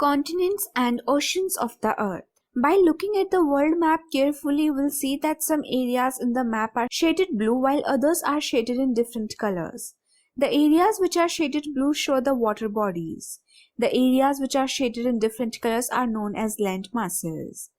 Continents and oceans of the earth. By looking at the world map carefully, we'll see that some areas in the map are shaded blue while others are shaded in different colors. The areas which are shaded blue show the water bodies. The areas which are shaded in different colors are known as land masses.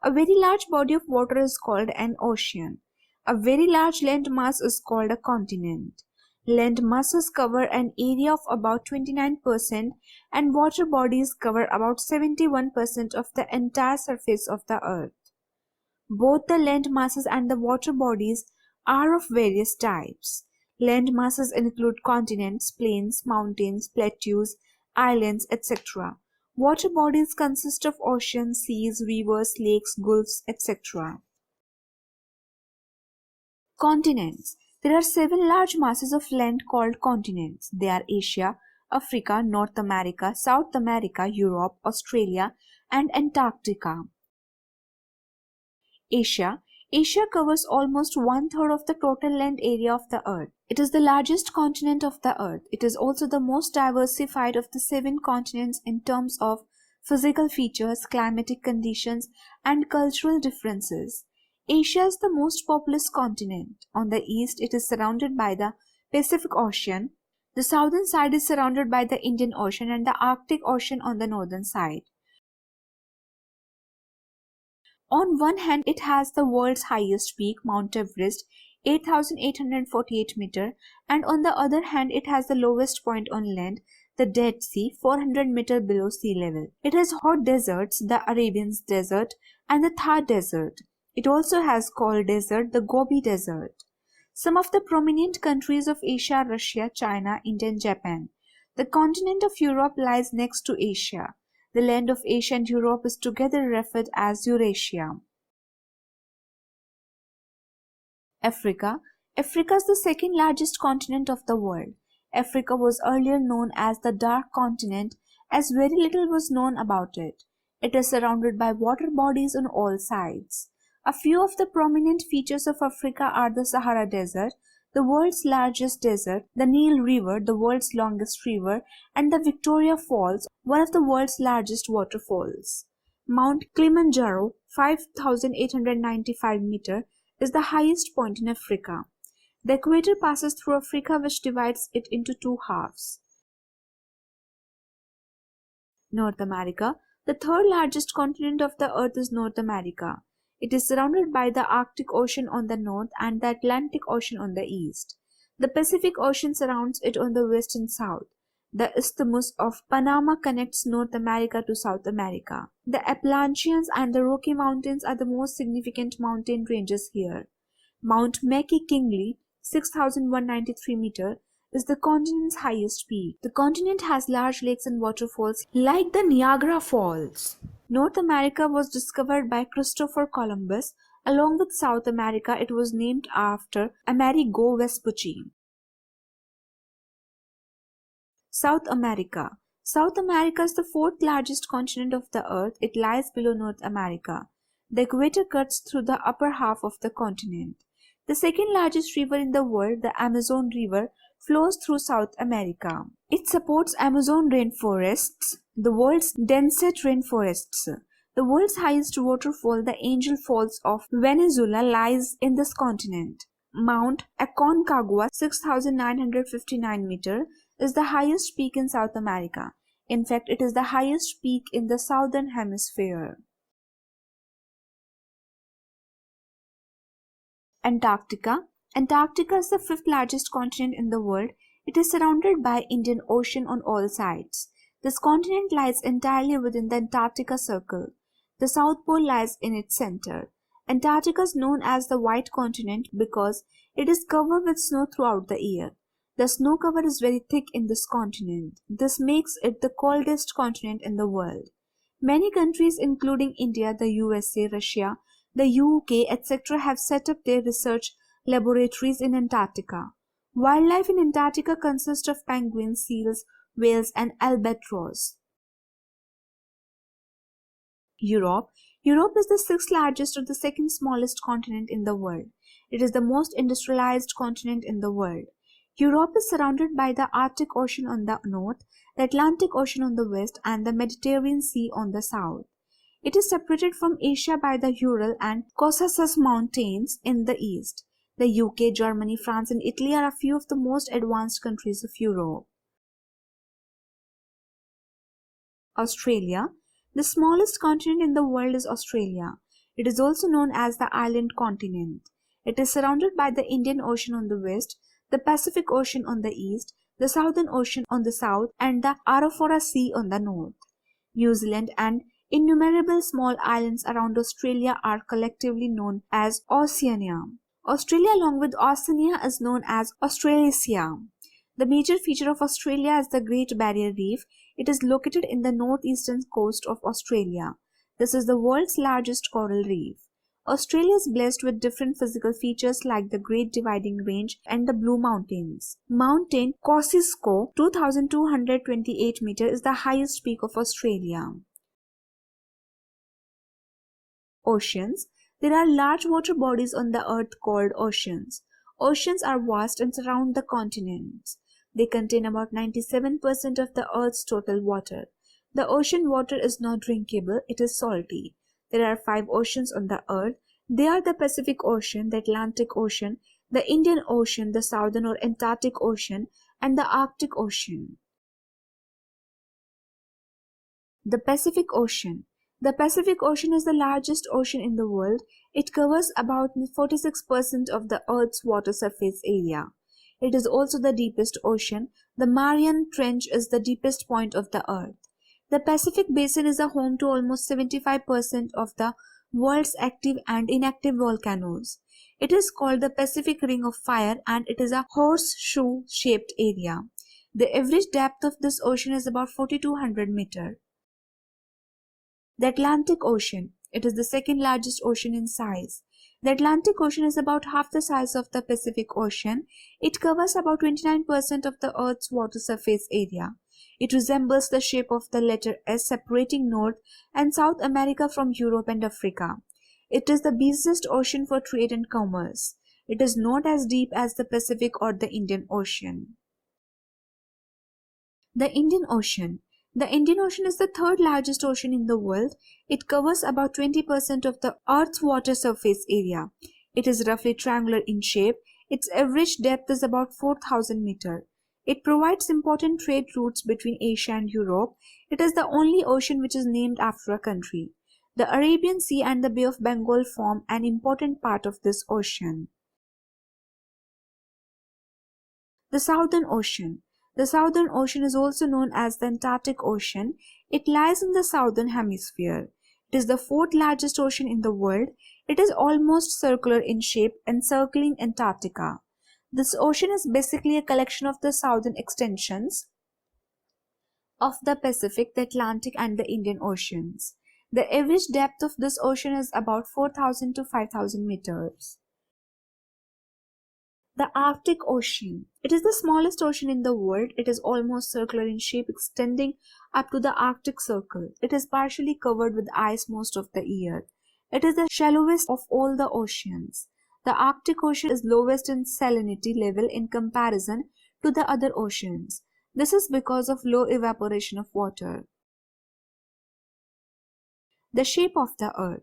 A very large body of water is called an ocean. A very large land mass is called a continent. Land masses cover an area of about 29% and water bodies cover about 71% of the entire surface of the earth. Both the land masses and the water bodies are of various types. Land masses include continents, plains, mountains, plateaus, islands, etc. Water bodies consist of oceans, seas, rivers, lakes, gulfs, etc. Continents. There are 7 large masses of land called continents. They are Asia, Africa, North America, South America, Europe, Australia, and Antarctica. Asia. Asia covers almost 1/3 of the total land area of the earth. It is the largest continent of the earth. It is also the most diversified of the 7 continents in terms of physical features, climatic conditions, and cultural differences. Asia is the most populous continent. On the east, it is surrounded by the Pacific Ocean. The southern side is surrounded by the Indian Ocean and the Arctic Ocean on the northern side. On one hand, it has the world's highest peak, Mount Everest, 8,848 meters, and on the other hand, it has the lowest point on land, the Dead Sea, 400 meters below sea level. It has hot deserts, the Arabian Desert and the Thar Desert. It also has cold desert, the Gobi Desert. Some of the prominent countries of Asia are Russia, China, India, and Japan. The continent of Europe lies next to Asia. The land of Asia and Europe is together referred as Eurasia. Africa. Africa is the second largest continent of the world. Africa was earlier known as the Dark Continent as very little was known about it. It is surrounded by water bodies on all sides. A few of the prominent features of Africa are the Sahara Desert, the world's largest desert, the Nile River, the world's longest river, and the Victoria Falls, one of the world's largest waterfalls. Mount Kilimanjaro, 5,895 meters, is the highest point in Africa. The equator passes through Africa, which divides it into 2 halves. North America. The third largest continent of the earth is North America. It is surrounded by the Arctic Ocean on the north and the Atlantic Ocean on the east. The Pacific Ocean surrounds it on the west and south. The Isthmus of Panama connects North America to South America. The Appalachians and the Rocky Mountains are the most significant mountain ranges here. Mount McKinley, 6,193 meters, is the continent's highest peak. The continent has large lakes and waterfalls like the Niagara Falls. North America was discovered by Christopher Columbus. Along with South America, it was named after Amerigo Vespucci. South America. South America is the 4th largest continent of the earth. It lies below North America. The equator cuts through the upper half of the continent. The second largest river in the world, the Amazon River, flows through South America. It supports Amazon rainforests, the world's densest rainforests. The world's highest waterfall, the Angel Falls of Venezuela, lies in this continent. Mount Aconcagua, 6,959 meters, is the highest peak in South America. In fact, it is the highest peak in the southern hemisphere. Antarctica. Antarctica is the 5th largest continent in the world. It is surrounded by Indian Ocean on all sides. This continent lies entirely within the Antarctica Circle. The South Pole lies in its center. Antarctica is known as the White Continent because it is covered with snow throughout the year. The snow cover is very thick in this continent. This makes it the coldest continent in the world. Many countries including India, the USA, Russia, the UK, etc. have set up their research laboratories in Antarctica. Wildlife in Antarctica consists of penguins, seals, whales, and albatross. Europe. Europe is the 6th largest or the 2nd smallest continent in the world. It is the most industrialized continent in the world. Europe is surrounded by the Arctic Ocean on the north, the Atlantic Ocean on the west, and the Mediterranean Sea on the south. It is separated from Asia by the Ural and Caucasus Mountains in the east. The UK, Germany, France, and Italy are a few of the most advanced countries of Europe. Australia. The smallest continent in the world is Australia. It is also known as the island continent. It is surrounded by the Indian Ocean on the west, the Pacific Ocean on the east, the Southern Ocean on the south, and the Arafura Sea on the north. New Zealand and innumerable small islands around Australia are collectively known as Oceania. Australia, along with Oceania, is known as Australasia. The major feature of Australia is the Great Barrier Reef. It is located in the northeastern coast of Australia. This is the world's largest coral reef. Australia is blessed with different physical features like the Great Dividing Range and the Blue Mountains. Mountain Kosciuszko, 2,228 meters, is the highest peak of Australia. Oceans. There are large water bodies on the earth called oceans. Oceans are vast and surround the continents. They contain about 97% of the earth's total water. The ocean water is not drinkable, it is salty. There are 5 oceans on the earth. They are the Pacific Ocean, the Atlantic Ocean, the Indian Ocean, the Southern or Antarctic Ocean, and the Arctic Ocean. The Pacific Ocean. The Pacific Ocean is the largest ocean in the world. It covers about 46% of the Earth's water surface area. It is also the deepest ocean. The Mariana Trench is the deepest point of the Earth. The Pacific Basin is a home to almost 75% of the world's active and inactive volcanoes. It is called the Pacific Ring of Fire and it is a horseshoe-shaped area. The average depth of this ocean is about 4,200 meters. The Atlantic Ocean. It is the second largest ocean in size. The Atlantic Ocean is about half the size of the Pacific Ocean. It covers about 29% of the Earth's water surface area. It resembles the shape of the letter S separating North and South America from Europe and Africa. It is the busiest ocean for trade and commerce. It is not as deep as the Pacific or the Indian Ocean. The Indian Ocean. The Indian Ocean is the third largest ocean in the world. It covers about 20% of the Earth's water surface area. It is roughly triangular in shape. Its average depth is about 4,000 meters. It provides important trade routes between Asia and Europe. It is the only ocean which is named after a country. The Arabian Sea and the Bay of Bengal form an important part of this ocean. The Southern Ocean. The Southern Ocean is also known as the Antarctic Ocean. It lies in the southern hemisphere. It is the fourth largest ocean in the world. It is almost circular in shape, encircling Antarctica. This ocean is basically a collection of the southern extensions of the Pacific, the Atlantic, and the Indian Oceans. The average depth of this ocean is about 4,000 to 5,000 meters. The Arctic Ocean. It is the smallest ocean in the world. It is almost circular in shape, extending up to the Arctic Circle. It is partially covered with ice most of the year. It is the shallowest of all the oceans. The Arctic Ocean is lowest in salinity level in comparison to the other oceans. This is because of low evaporation of water. The shape of the Earth.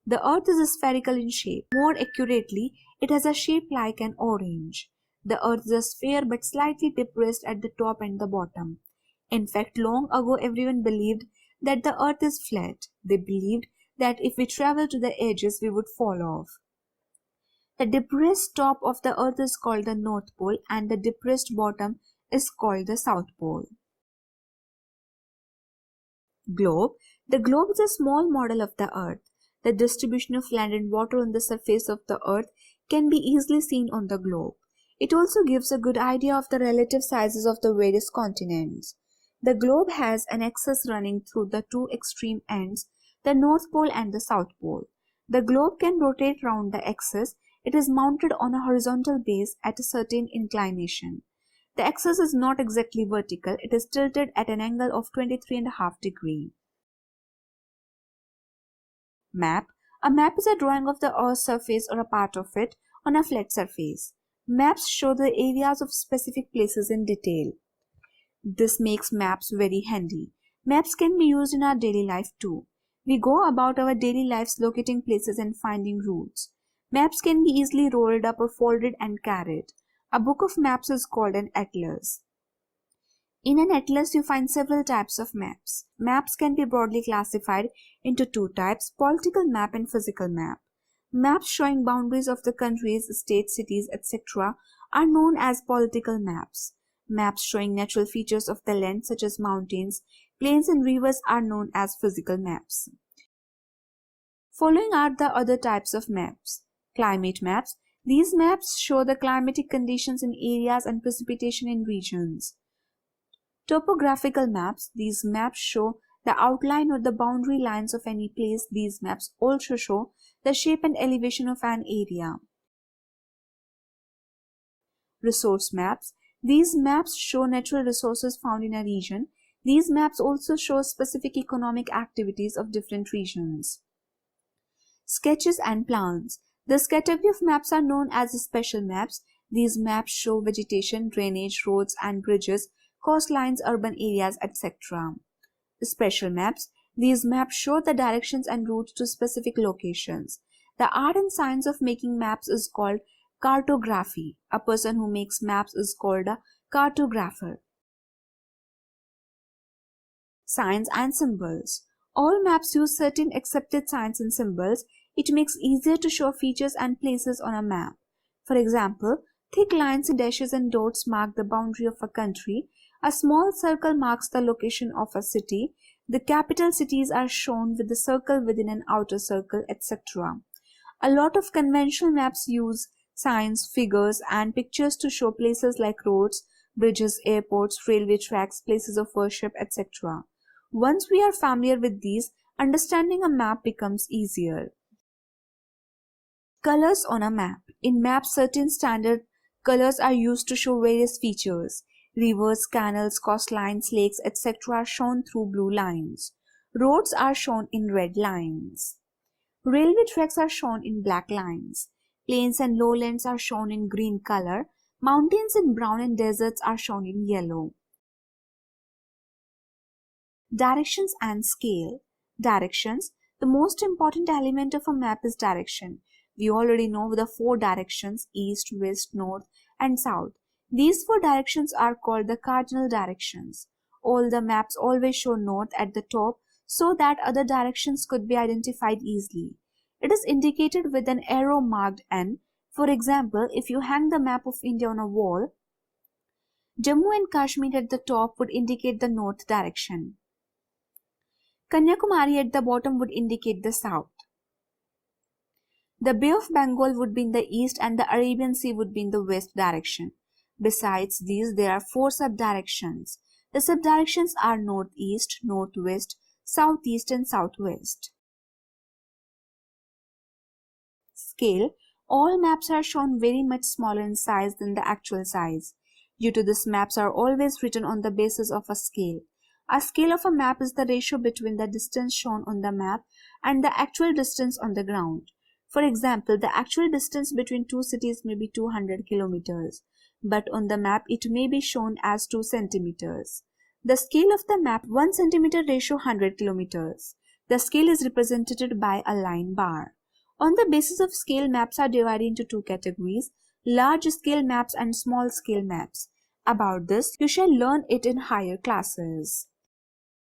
The Earth is spherical in shape. More accurately, it has a shape like an orange. The Earth is a sphere but slightly depressed at the top and the bottom. In fact, long ago everyone believed that the Earth is flat. They believed that if we travel to the edges, we would fall off. The depressed top of the Earth is called the North Pole and the depressed bottom is called the South Pole. Globe. The globe is a small model of the Earth. The distribution of land and water on the surface of the Earth can be easily seen on the globe. It also gives a good idea of the relative sizes of the various continents. The globe has an axis running through the two extreme ends, the North Pole and the South Pole. The globe can rotate round the axis. It is mounted on a horizontal base at a certain inclination. The axis is not exactly vertical. It is tilted at an angle of 23.5 degrees. Map. A map is a drawing of the Earth's surface or a part of it on a flat surface. Maps show the areas of specific places in detail. This makes maps very handy. Maps can be used in our daily life too. We go about our daily lives locating places and finding routes. Maps can be easily rolled up or folded and carried. A book of maps is called an atlas. In an atlas, you find several types of maps. Maps can be broadly classified into two types, political map and physical map. Maps showing boundaries of the countries, states, cities, etc. are known as political maps. Maps showing natural features of the land such as mountains, plains and rivers are known as physical maps. Following are the other types of maps. Climate maps. These maps show the climatic conditions in areas and precipitation in regions. Topographical maps. These maps show the outline or the boundary lines of any place. These maps also show the shape and elevation of an area. Resource maps. These maps show natural resources found in a region. These maps also show specific economic activities of different regions. Sketches and plans. This category of maps are known as special maps. These maps show vegetation, drainage, roads and bridges, coastlines, urban areas, etc. Special maps. These maps show the directions and routes to specific locations. The art and science of making maps is called cartography. A person who makes maps is called a cartographer. Signs and symbols. All maps use certain accepted signs and symbols. It makes easier to show features and places on a map. For example, thick lines, dashes and dots mark the boundary of a country. A small circle marks the location of a city. The capital cities are shown with the circle within an outer circle, etc. A lot of conventional maps use signs, figures, and pictures to show places like roads, bridges, airports, railway tracks, places of worship, etc. Once we are familiar with these, understanding a map becomes easier. Colors on a map. In maps, certain standard colors are used to show various features. Rivers, canals, coastlines, lakes, etc. are shown through blue lines. Roads are shown in red lines. Railway tracks are shown in black lines. Plains and lowlands are shown in green color. Mountains in brown and deserts are shown in yellow. Directions and scale. Directions. The most important element of a map is direction. We already know the four directions: east, west, north, and south. These four directions are called the cardinal directions. All the maps always show north at the top so that other directions could be identified easily. It is indicated with an arrow marked N. For example, if you hang the map of India on a wall, Jammu and Kashmir at the top would indicate the north direction. Kanyakumari at the bottom would indicate the south. The Bay of Bengal would be in the east and the Arabian Sea would be in the west direction. Besides these, there are four subdirections. The subdirections are northeast, northwest, southeast, and southwest. Scale. All maps are shown very much smaller in size than the actual size. Due to this, maps are always written on the basis of a scale. A scale of a map is the ratio between the distance shown on the map and the actual distance on the ground. For example, the actual distance between two cities may be 200 kilometers, but on the map it may be shown as 2 centimeters. The scale of the map 1 centimeter ratio 100 kilometers. The scale is represented by a line bar. On the basis of scale, maps are divided into two categories: large scale maps and small scale maps. About this, you shall learn it in higher classes.